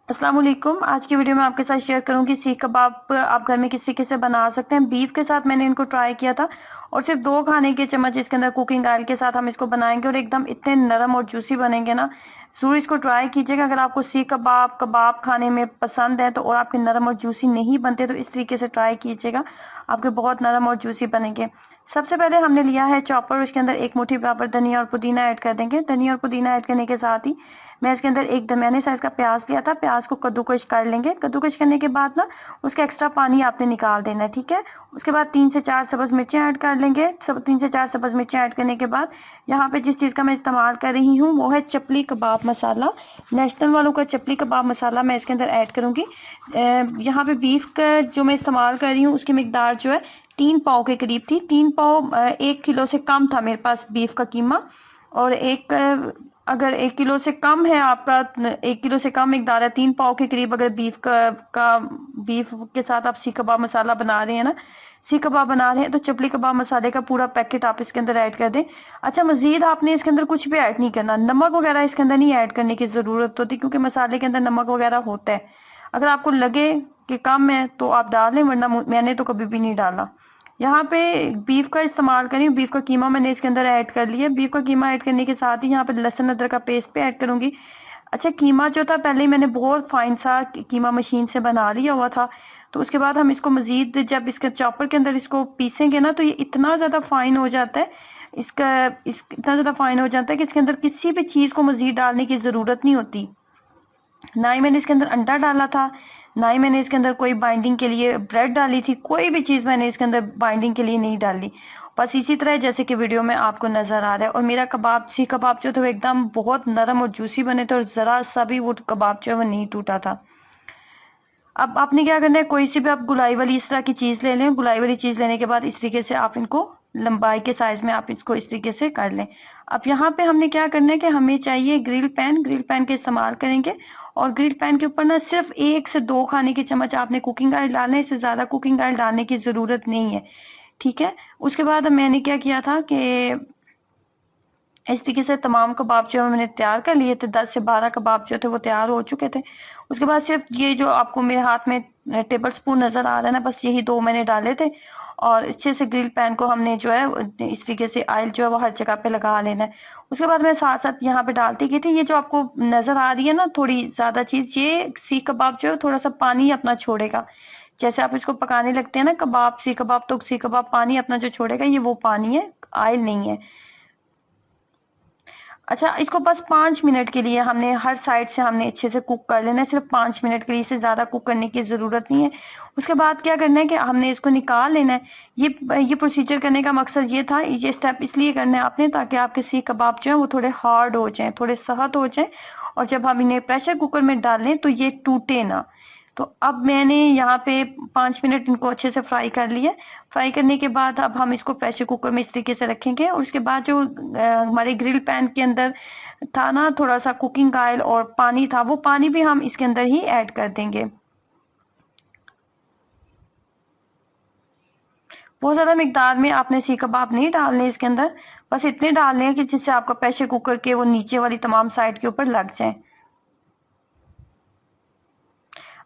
अस्सलाम वालेकुम। आज की वीडियो में आपके साथ शेयर करूंगी सीख कबाब आप घर में किस तरीके से बना सकते हैं। बीफ के साथ मैंने इनको ट्राई किया था और सिर्फ 2 खाने के चम्मच इसके अंदर कुकिंग ऑयल के साथ हम इसको बनाएंगे और एकदम इतने नरम और जूसी बनेंगे ना, जरूर इसको ट्राई कीजिएगा। अगर आपको सीख कबाब कबाब खाने में पसंद है तो और आपके नरम और जूसी नहीं बनते तो इस तरीके से ट्राई कीजिएगा, आपके बहुत नरम और जूसी बनेंगे। सबसे पहले हमने लिया है चॉपर, उसके अंदर 1 मुट्ठी बराबर धनिया और पुदीना ऐड कर देंगे। धनिया और पुदीना ऐड करने के साथ ही मैं इसके अंदर एक दरमियाने साइज का प्याज लिया था, प्याज को कद्दूकश कर लेंगे। कद्दूकश करने के बाद ना उसका एक्स्ट्रा पानी आपने निकाल देना है, ठीक है। उसके बाद 3 से 4 सब्ज मिर्चें ऐड कर लेंगे। 3 से 4 सब्ज मिर्चें ऐड करने के बाद यहाँ पे जिस चीज का मैं इस्तेमाल कर रही हूँ वो है चपली कबाब मसाला। नेशनल वालों का चपली कबाब मसाला मैं इसके अंदर ऐड करूंगी। यहाँ पे बीफ का जो मैं इस्तेमाल कर रही हूँ उसकी मिकदार जो है 3 पाव के करीब थी। 3 पाव 1 किलो से कम था मेरे पास बीफ का कीमा। और अगर 1 किलो से कम है आपका, 1 किलो से कम मिकदार है, 3 पाव के करीब अगर बीफ के साथ आप सीख कबाब मसाला बना रहे हैं ना, सीख कबाब बना रहे हैं, तो चपली कबाब मसाले का पूरा पैकेट आप इसके अंदर ऐड कर दें। अच्छा, मजीद आपने इसके अंदर कुछ भी ऐड नहीं करना, नमक वगैरह इसके अंदर नहीं ऐड करने की जरूरत होती क्योंकि मसाले के अंदर नमक वगैरह होता है। अगर आपको लगे कि कम है तो आप डाल लें, वरना मैंने तो कभी भी नहीं डाला। यहाँ पे बीफ का इस्तेमाल करें, बीफ का कीमा मैंने इसके अंदर ऐड कर लिया। बीफ का कीमा ऐड करने के साथ ही यहाँ पे लहसुन अदरक का पेस्ट पे ऐड करूंगी। अच्छा, कीमा जो था पहले ही मैंने बहुत फाइन सा कीमा मशीन से बना लिया हुआ था, तो उसके बाद हम इसको मजीद जब इसके चॉपर के अंदर इसको पीसेंगे ना तो ये इतना ज्यादा फाइन हो जाता है, इतना ज्यादा फाइन हो जाता है कि इसके अंदर किसी भी चीज को मजीद डालने की जरूरत नहीं होती। ना ही मैंने इसके अंदर अंडा डाला था, ना ही मैंने इसके अंदर कोई बाइंडिंग के लिए ब्रेड डाली थी, कोई भी चीज मैंने इसके अंदर बाइंडिंग के लिए नहीं डाली। बस इसी तरह जैसे कि वीडियो में आपको नजर आ रहा है। और मेरा कबाब सीख कबाब जो थे वो एकदम बहुत नरम और जूसी बने थे और जरा सा भी वो कबाब जो है वो नहीं टूटा था। अब आपने क्या करना है, कोई सी भी आप गुलाई वाली इस तरह की चीज ले लें। गुलाई वाली चीज लेने के बाद इस तरीके से आप इनको लंबाई के साइज में आप इसको इस तरीके से कर लें। अब यहाँ पे हमने क्या करना है कि हमें चाहिए ग्रिल पैन। ग्रिल पैन के इस्तेमाल करेंगे और ग्रिल पैन के ऊपर ना सिर्फ 1 से 2 खाने के चम्मच आपने कुकिंग ऑयल डालना है, इससे ज्यादा कुकिंग ऑयल डालने की जरूरत नहीं है, ठीक है। उसके बाद मैंने क्या किया था कि इस तरीके से तमाम कबाब जो मैंने तैयार कर लिए थे, 10 से 12 कबाब जो थे वो तैयार हो चुके थे। उसके बाद सिर्फ ये जो आपको मेरे हाथ में टेबल स्पून नजर आ रहा है ना, बस यही 2 मैंने डाले थे। और अच्छे से ग्रिल पैन को हमने जो है इस तरीके से ऑयल जो है वो हर जगह पे लगा लेना है। उसके बाद मैं साथ साथ यहाँ पे डालती गई थी, ये जो आपको नजर आ रही है ना थोड़ी ज्यादा चीज, ये सीख कबाब जो है थोड़ा सा पानी अपना छोड़ेगा। जैसे आप इसको पकाने लगते हैं ना कबाब, सीख कबाब, तो सीख कबाब पानी अपना जो छोड़ेगा ये वो पानी है, ऑयल नहीं है। अच्छा, इसको बस 5 मिनट के लिए हमने हर साइड से हमने अच्छे से कुक कर लेना है, सिर्फ 5 मिनट के लिए, इससे ज्यादा कुक करने की जरूरत नहीं है। उसके बाद क्या करना है कि हमने इसको निकाल लेना है। ये प्रोसीजर करने का मकसद ये था, ये स्टेप इसलिए करना है आपने ताकि आपके सीख कबाब जो है वो थोड़े हार्ड हो जाए, थोड़े सख्त हो जाए, और जब हम इन्हें प्रेशर कुकर में डालें तो ये टूटे ना। तो अब मैंने यहाँ पे 5 मिनट इनको अच्छे से फ्राई कर लिया। फ्राई करने के बाद अब हम इसको प्रेशर कुकर में इस तरीके से रखेंगे और उसके बाद जो हमारे ग्रिल पैन के अंदर था ना थोड़ा सा कुकिंग ऑयल और पानी था, वो पानी भी हम इसके अंदर ही ऐड कर देंगे। बहुत ज्यादा मिकदार में आपने सीख कबाब नहीं डालने इसके अंदर, बस इतने डालने हैं कि जिससे आपका प्रेशर कुकर के वो नीचे वाली तमाम साइड के ऊपर लग जाए।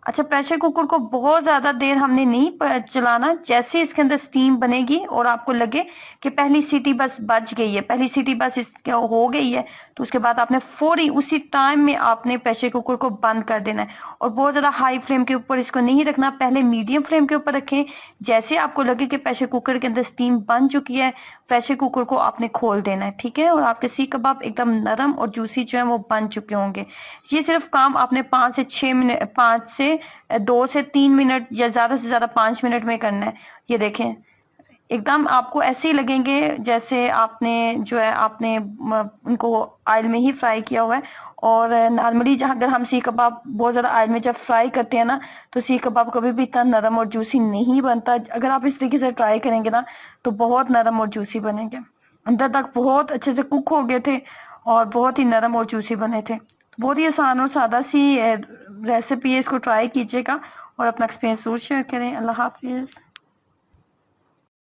अच्छा, प्रेशर कुकर को बहुत ज्यादा देर हमने नहीं चलाना। जैसे इसके अंदर स्टीम बनेगी और आपको लगे कि पहली सीटी बस बज गई है, पहली सीटी बस इसके हो गई है, तो उसके बाद आपने फौरी उसी टाइम में आपने प्रेशर कुकर को बंद कर देना है। और बहुत ज्यादा हाई फ्लेम के ऊपर इसको नहीं रखना, पहले मीडियम फ्लेम के ऊपर रखें। जैसे आपको लगे कि प्रेशर कुकर के अंदर स्टीम बन चुकी है, प्रेशर कुकर को आपने खोल देना है, ठीक है। और आपके सीख कबाब एकदम नरम और जूसी जो है वो बन चुके होंगे। ये सिर्फ काम आपने 5 से 6 मिनट, 5 से 2 से 3 मिनट या ज्यादा से ज्यादा 5 मिनट में करना है। ये देखें, एकदम आपको ऐसे ही लगेंगे जैसे आपने जो है आपने उनको ऑयल में ही फ्राई किया हुआ है। और नॉर्मली जहाँ अगर हम सीख कबाब बहुत ज्यादा ऑयल में जब फ्राई करते हैं ना, तो सीख कबाब कभी भी इतना नरम और जूसी नहीं बनता। अगर आप इस तरीके से ट्राई करेंगे ना तो बहुत नरम और जूसी बनेंगे, अंदर तक बहुत अच्छे से कुक हो गए थे और बहुत ही नरम और जूसी बने थे। बहुत ही आसान और सादा सी रेसिपी है, इसको ट्राई कीजिएगा और अपना एक्सपीरियंस जरूर शेयर करें। अल्लाह हाफिज।